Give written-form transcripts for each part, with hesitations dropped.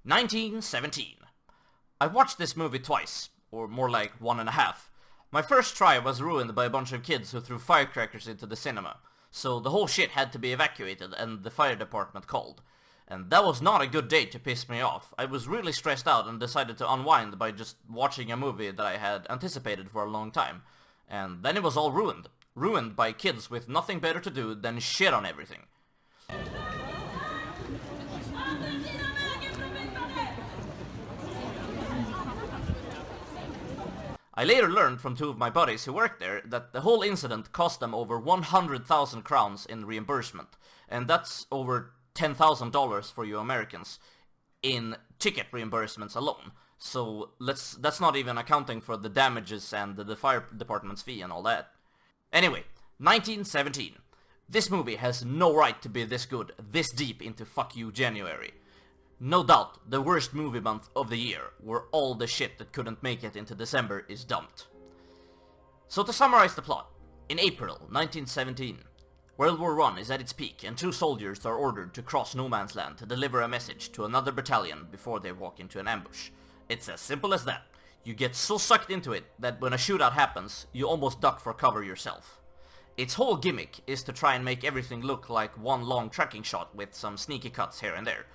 1917. I watched this movie twice, or more like 1.5. My first try was ruined by a bunch of kids who threw firecrackers into the cinema, so the whole shit had to be evacuated and the fire department called. And that was not a good day to piss me off. I was really stressed out and decided to unwind by just watching a movie that I had anticipated for a long time. And then it was all ruined. Ruined by kids with nothing better to do than shit on everything. I later learned from two of my buddies who worked there that the whole incident cost them over 100,000 crowns in reimbursement, and that's over $10,000 for you Americans in ticket reimbursements alone. So that's not even accounting for the damages and the fire department's fee and all that. Anyway, 1917. This movie has no right to be this good, this deep into fuck you January. No doubt, the worst movie month of the year, where all the shit that couldn't make it into December is dumped. So to summarize the plot, in April 1917, World War I is at its peak and two soldiers are ordered to cross no man's land to deliver a message to another battalion before they walk into an ambush. It's as simple as that. You get so sucked into it that when a shootout happens, you almost duck for cover yourself. Its whole gimmick is to try and make everything look like one long tracking shot with some sneaky cuts here and there.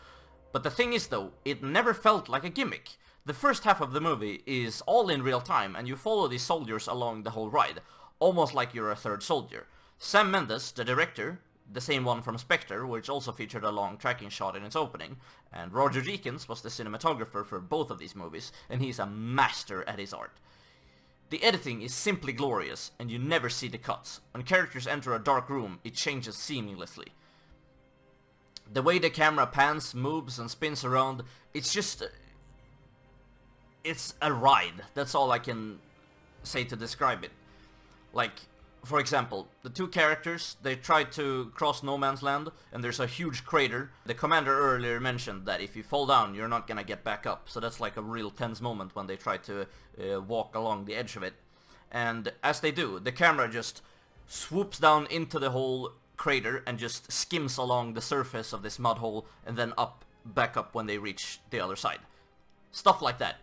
But the thing is though, it never felt like a gimmick. The first half of the movie is all in real time and you follow these soldiers along the whole ride, almost like you're a third soldier. Sam Mendes, the director, the same one from Spectre, which also featured a long tracking shot in its opening, and Roger Deakins was the cinematographer for both of these movies, and he's a master at his art. The editing is simply glorious, and you never see the cuts. When characters enter a dark room, it changes seamlessly. The way the camera pans, moves, and spins around, it's just... it's a ride. That's all I can say to describe it. Like, for example, the two characters, they try to cross no man's land, and there's a huge crater. The commander earlier mentioned that if you fall down, you're not gonna get back up. So that's like a real tense moment when they try to walk along the edge of it. And as they do, the camera just swoops down into the whole crater and just skims along the surface of this mud hole and then back up when they reach the other side. Stuff like that.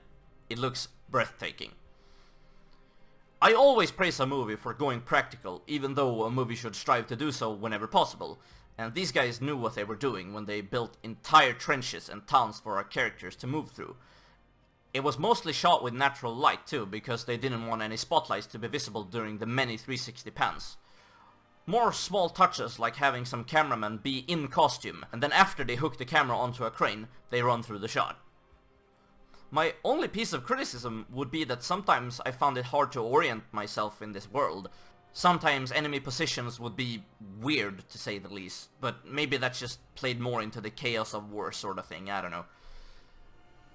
It looks breathtaking. I always praise a movie for going practical, even though a movie should strive to do so whenever possible, and these guys knew what they were doing when they built entire trenches and towns for our characters to move through. It was mostly shot with natural light too, because they didn't want any spotlights to be visible during the many 360 pans. More small touches like having some cameramen be in costume, and then after they hook the camera onto a crane, they run through the shot. My only piece of criticism would be that sometimes I found it hard to orient myself in this world. Sometimes enemy positions would be weird, to say the least, but maybe that's just played more into the chaos of war sort of thing, I don't know.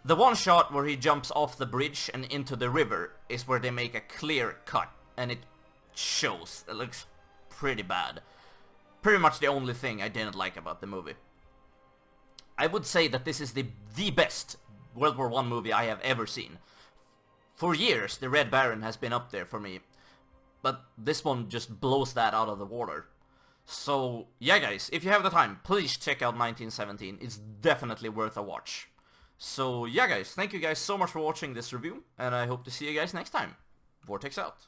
The one shot where he jumps off the bridge and into the river is where they make a clear cut, and it shows. It looks pretty bad. Pretty much the only thing I didn't like about the movie. I would say that this is the best World War I movie I have ever seen. For years, The Red Baron has been up there for me, but this one just blows that out of the water. So, yeah guys, if you have the time, please check out 1917, it's definitely worth a watch. So, yeah guys, thank you guys so much for watching this review, and I hope to see you guys next time. Vortex out.